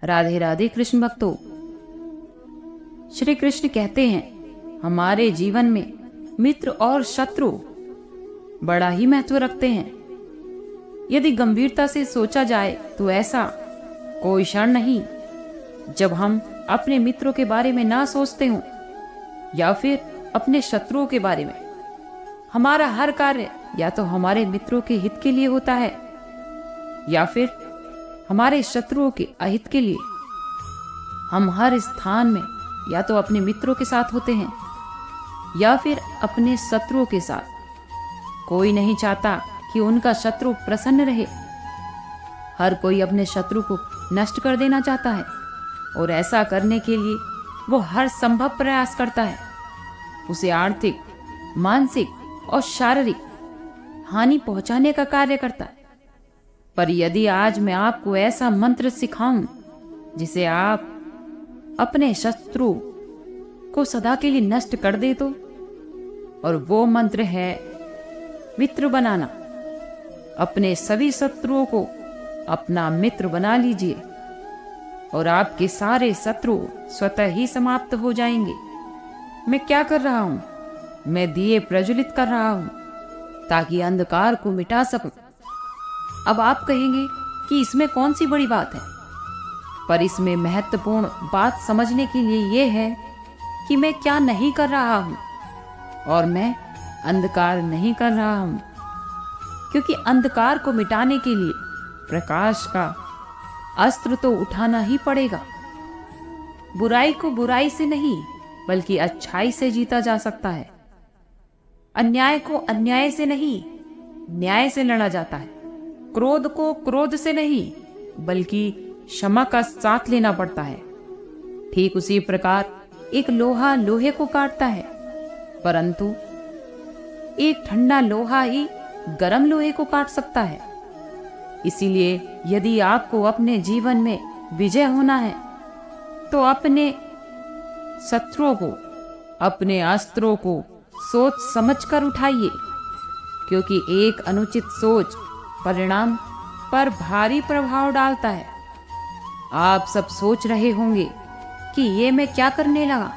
राधे राधे कृष्ण भक्तों। श्री कृष्ण कहते हैं हमारे जीवन में मित्र और शत्रु बड़ा ही महत्व रखते हैं। यदि गंभीरता से सोचा जाए तो ऐसा कोई क्षण नहीं जब हम अपने मित्रों के बारे में ना सोचते हों या फिर अपने शत्रुओं के बारे में। हमारा हर कार्य या तो हमारे मित्रों के हित के लिए होता है या फिर हमारे शत्रुओं के अहित के लिए। हम हर स्थान में या तो अपने मित्रों के साथ होते हैं या फिर अपने शत्रुओं के साथ। कोई नहीं चाहता कि उनका शत्रु प्रसन्न रहे। हर कोई अपने शत्रु को नष्ट कर देना चाहता है और ऐसा करने के लिए वो हर संभव प्रयास करता है। उसे आर्थिक, मानसिक और शारीरिक हानि पहुंचाने का कार्य करता है। पर यदि आज मैं आपको ऐसा मंत्र सिखाऊं जिसे आप अपने शत्रु को सदा के लिए नष्ट कर दे तो, और वो मंत्र है मित्र बनाना। अपने सभी शत्रुओं को अपना मित्र बना लीजिए और आपके सारे शत्रु स्वतः ही समाप्त हो जाएंगे। मैं क्या कर रहा हूं? मैं दिए प्रज्वलित कर रहा हूं ताकि अंधकार को मिटा सकूं। अब आप कहेंगे कि इसमें कौन सी बड़ी बात है, पर इसमें महत्वपूर्ण बात समझने के लिए यह है कि मैं क्या नहीं कर रहा हूं। और मैं अंधकार नहीं कर रहा हूं, क्योंकि अंधकार को मिटाने के लिए प्रकाश का अस्त्र तो उठाना ही पड़ेगा। बुराई को बुराई से नहीं बल्कि अच्छाई से जीता जा सकता है। अन्याय को अन्याय से नहीं न्याय से लड़ा जाता है। क्रोध को क्रोध से नहीं बल्कि क्षमा का साथ लेना पड़ता है। ठीक उसी प्रकार एक लोहा लोहे को काटता है, परंतु एक ठंडा लोहा ही गर्म लोहे को काट सकता है। इसीलिए यदि आपको अपने जीवन में विजय होना है तो अपने शत्रुओं को, अपने अस्त्रों को सोच समझकर उठाइए, क्योंकि एक अनुचित सोच परिणाम पर भारी प्रभाव डालता है। आप सब सोच रहे होंगे कि ये मैं क्या करने लगा।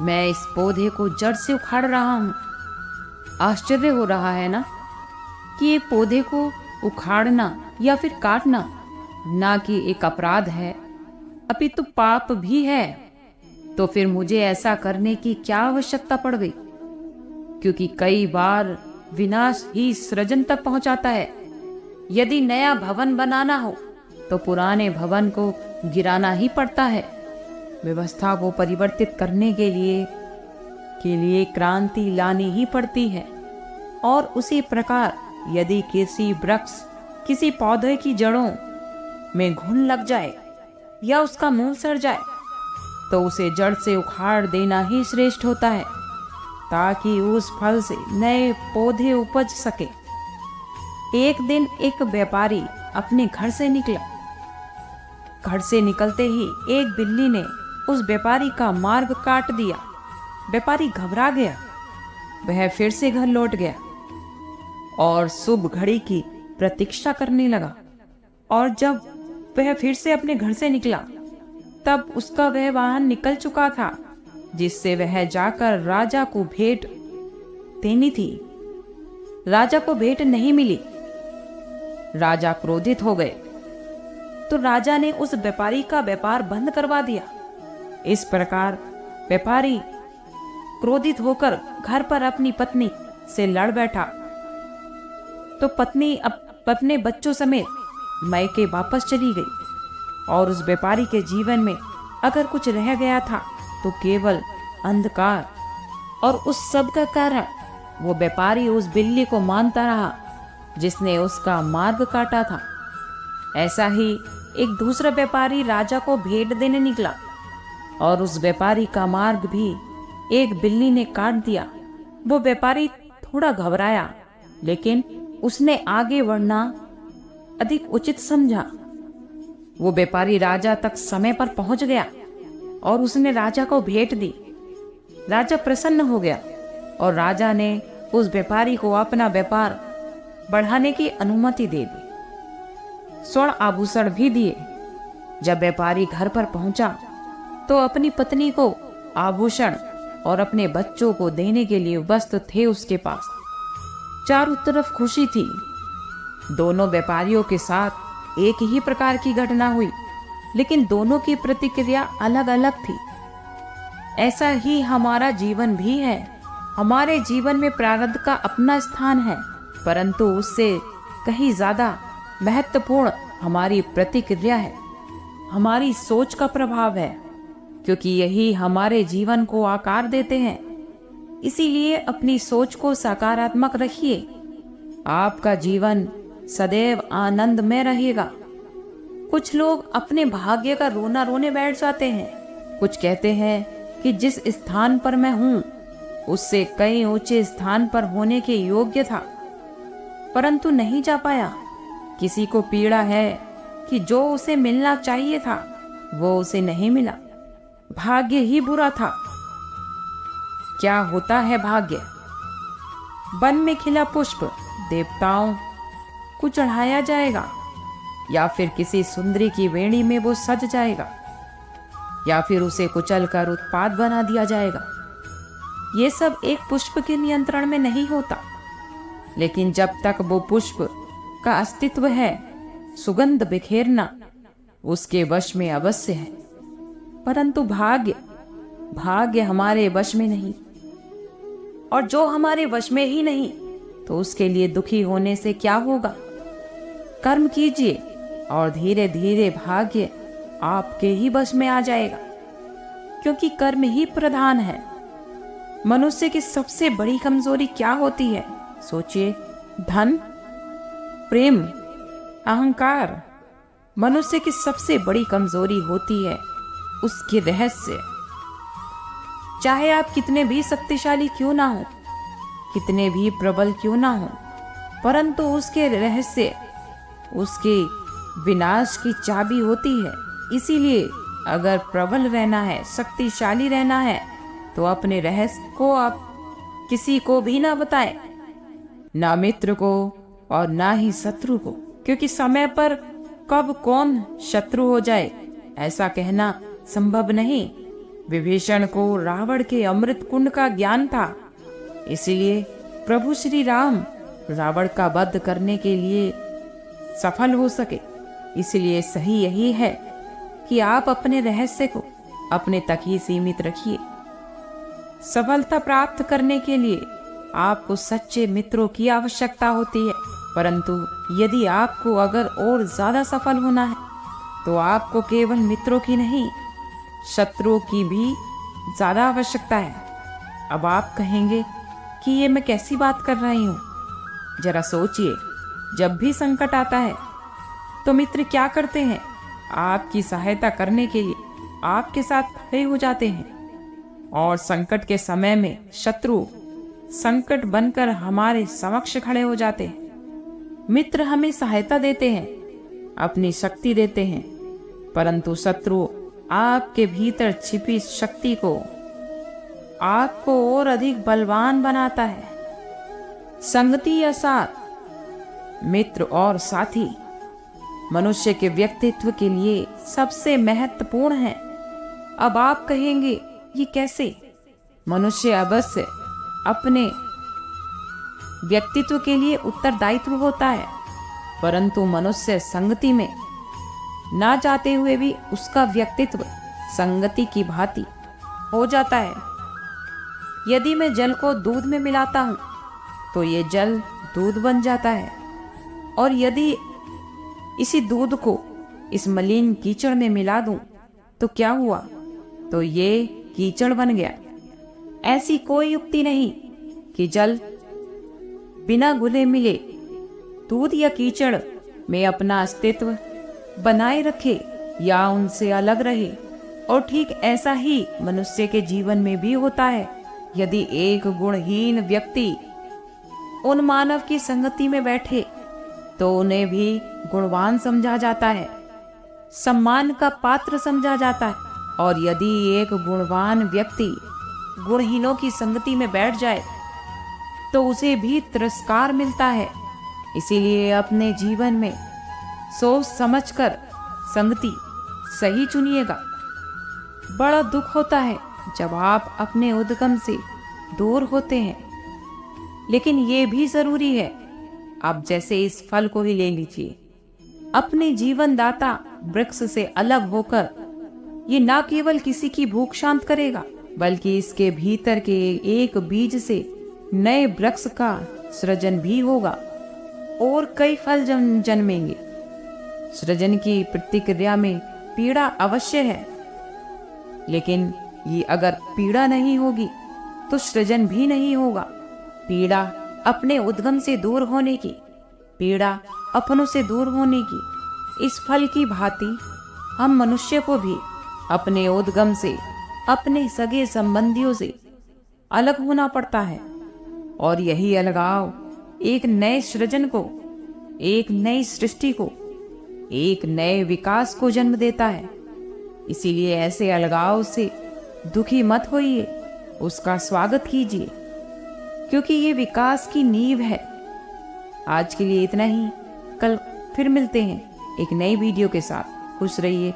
मैं इस पौधे को जड़ से उखाड़ रहा हूं। आश्चर्य हो रहा है ना कि एक पौधे को उखाड़ना या फिर काटना ना कि एक अपराध है अपितु पाप भी है। तो फिर मुझे ऐसा करने की क्या आवश्यकता पड़ गई, क्योंकि कई बार विनाश ही सृजन तक पहुंचाता है। यदि नया भवन बनाना हो तो पुराने भवन को गिराना ही पड़ता है। व्यवस्था को परिवर्तित करने के लिए क्रांति लानी ही पड़ती है। और उसी प्रकार यदि किसी वृक्ष, किसी पौधे की जड़ों में घुन लग जाए या उसका मूल सड़ जाए तो उसे जड़ से उखाड़ देना ही श्रेष्ठ होता है, ताकि उस फल से नए पौधे उपज सके। एक दिन एक व्यापारी अपने घर से निकला। घर से निकलते ही एक बिल्ली ने उस व्यापारी का मार्ग काट दिया। व्यापारी घबरा गया। वह फिर से घर लौट गया और शुभ घड़ी की प्रतीक्षा करने लगा। और जब वह फिर से अपने घर से निकला तब उसका वह वाहन निकल चुका था जिससे वह जाकर राजा को भेंट देनी थी। राजा को भेंट नहीं मिली। राजा क्रोधित हो गए तो राजा ने उस व्यापारी का व्यापार बंद करवा दिया। इस प्रकार व्यापारी क्रोधित होकर घर पर अपनी पत्नी से लड़ बैठा तो पत्नी अपने बच्चों समेत मायके वापस चली गई। और उस व्यापारी के जीवन में अगर कुछ रह गया था तो केवल अंधकार। और उस सब का कारण वो व्यापारी उस बिल्ली को मानता रहा जिसने उसका मार्ग काटा था। ऐसा ही एक दूसरा व्यापारी राजा को भेंट देने निकला और उस व्यापारी का मार्ग भी एक बिल्ली ने काट दिया। वो व्यापारी थोड़ा घबराया, लेकिन उसने आगे बढ़ना अधिक उचित समझा। वो व्यापारी राजा तक समय पर पहुंच गया और उसने राजा को भेंट दी। राजा प्रसन्न हो गया और राजा ने उस व्यापारी को अपना व्यापार बढ़ाने की अनुमति दे दी। स्वर्ण आभूषण भी दिए। जब व्यापारी घर पर पहुंचा तो अपनी पत्नी को आभूषण और अपने बच्चों को देने के लिए वस्त्र थे उसके पास। चारों तरफ खुशी थी। दोनों व्यापारियों के साथ एक ही प्रकार की घटना हुई, लेकिन दोनों की प्रतिक्रिया अलग अलग थी। ऐसा ही हमारा जीवन भी है। हमारे जीवन में प्रारब्ध का अपना स्थान है, परंतु उससे कहीं ज्यादा महत्वपूर्ण हमारी प्रतिक्रिया है, हमारी सोच का प्रभाव है, क्योंकि यही हमारे जीवन को आकार देते हैं। इसीलिए अपनी सोच को सकारात्मक रखिए। आपका जीवन सदैव आनंद में रहेगा। कुछ लोग अपने भाग्य का रोना रोने बैठ जाते हैं। कुछ कहते हैं कि जिस स्थान पर मैं हूं उससे कई ऊंचे स्थान पर होने के योग्य था, परंतु नहीं जा पाया। किसी को पीड़ा है कि जो उसे मिलना चाहिए था वो उसे नहीं मिला। भाग्य ही बुरा था। क्या होता है भाग्य? वन में खिला पुष्प देवताओं को चढ़ाया जाएगा, या फिर किसी सुंदरी की वेणी में वो सज जाएगा, या फिर उसे कुचलकर उत्पात बना दिया जाएगा। ये सब एक पुष्प के नियंत्रण में नहीं होता, लेकिन जब तक वो पुष्प का अस्तित्व है, सुगंध बिखेरना उसके वश में अवश्य है। परंतु भाग्य हमारे वश में नहीं, और जो हमारे वश में ही नहीं तो उसके लिए दुखी होने से क्या होगा। कर्म कीजिए और धीरे धीरे भाग्य आपके ही वश में आ जाएगा, क्योंकि कर्म ही प्रधान है। मनुष्य की सबसे बड़ी कमजोरी क्या होती है? सोचिए। धन, प्रेम, अहंकार। मनुष्य की सबसे बड़ी कमजोरी होती है उसके रहस्य। चाहे आप कितने भी शक्तिशाली क्यों ना हो, कितने भी प्रबल क्यों ना हो, परंतु उसके रहस्य उसके विनाश की चाबी होती है। इसीलिए अगर प्रबल रहना है, शक्तिशाली रहना है, तो अपने रहस्य को आप किसी को भी ना बताएं, ना मित्र को और ना ही शत्रु को, क्योंकि समय पर कब कौन शत्रु हो जाए ऐसा कहना संभव नहीं। विभीषण को रावण के अमृत कुंड का ज्ञान था, इसीलिए प्रभु श्री राम रावण का वध करने के लिए सफल हो सके। इसलिए सही यही है कि आप अपने रहस्य को अपने तक ही सीमित रखिए। सफलता प्राप्त करने के लिए आपको सच्चे मित्रों की आवश्यकता होती है, परंतु यदि आपको अगर और ज्यादा सफल होना है तो आपको केवल मित्रों की नहीं, शत्रुओं की भी ज्यादा आवश्यकता है। अब आप कहेंगे कि ये मैं कैसी बात कर रही हूँ। जरा सोचिए, जब भी संकट आता है तो मित्र क्या करते हैं? आपकी सहायता करने के लिए आपके साथ खड़े हो जाते हैं, और संकट के समय में शत्रु संकट बनकर हमारे समक्ष खड़े हो जाते हैं। मित्र हमें सहायता देते हैं, अपनी शक्ति देते हैं, परंतु शत्रु आपके भीतर छिपी शक्ति को आपको और अधिक बलवान बनाता है। संगति या साथ, मित्र और साथी मनुष्य के व्यक्तित्व के लिए सबसे महत्वपूर्ण है। अब आप कहेंगे ये कैसे? मनुष्य अवश्य अपने व्यक्तित्व के लिए उत्तरदायित्व होता है, परंतु मनुष्य संगति में ना चाहते हुए भी उसका व्यक्तित्व संगति की भांति हो जाता है। यदि मैं जल को दूध में मिलाता हूं तो ये जल दूध बन जाता है, और यदि इसी दूध को इस मलिन कीचड़ में मिला दूं तो क्या हुआ? तो ये कीचड़ बन गया। ऐसी कोई युक्ति नहीं कि जल बिना घुले मिले दूध या कीचड़ में अपना अस्तित्व बनाए रखे या उनसे अलग रहे। और ठीक ऐसा ही मनुष्य के जीवन में भी होता है। यदि एक गुणहीन व्यक्ति उन मानव की संगति में बैठे तो उन्हें भी गुणवान समझा जाता है, सम्मान का पात्र समझा जाता है, और यदि एक गुणवान व्यक्ति गुणहीनों की संगति में बैठ जाए तो उसे भी तिरस्कार मिलता है। इसीलिए अपने जीवन में सोच समझकर संगति, सही चुनिएगा। बड़ा दुख होता है जब आप अपने उद्गम से दूर होते हैं, लेकिन ये भी जरूरी है। आप जैसे इस फल को ही ले लीजिए। अपने जीवन दाता वृक्ष से अलग होकर ये ना केवल किसी की भूख शांत करेगा, बल्कि इसके भीतर के एक बीज से नए वृक्ष का सृजन भी होगा और कई फल जन्मेंगे। सृजन की प्रतिक्रिया में पीड़ा अवश्य है, लेकिन ये अगर पीड़ा नहीं होगी तो सृजन भी नहीं होगा। पीड़ा अपने उद्गम से दूर होने की, पीड़ा अपनों से दूर होने की। इस फल की भांति हम मनुष्य को भी अपने उद्गम से, अपने सगे संबंधियों से अलग होना पड़ता है, और यही अलगाव एक नए सृजन को, एक नई सृष्टि को, एक नए विकास को जन्म देता है। इसीलिए ऐसे अलगाव से दुखी मत होइए, उसका स्वागत कीजिए, क्योंकि ये विकास की नींव है। आज के लिए इतना ही। कल फिर मिलते हैं एक नई वीडियो के साथ। खुश रहिए,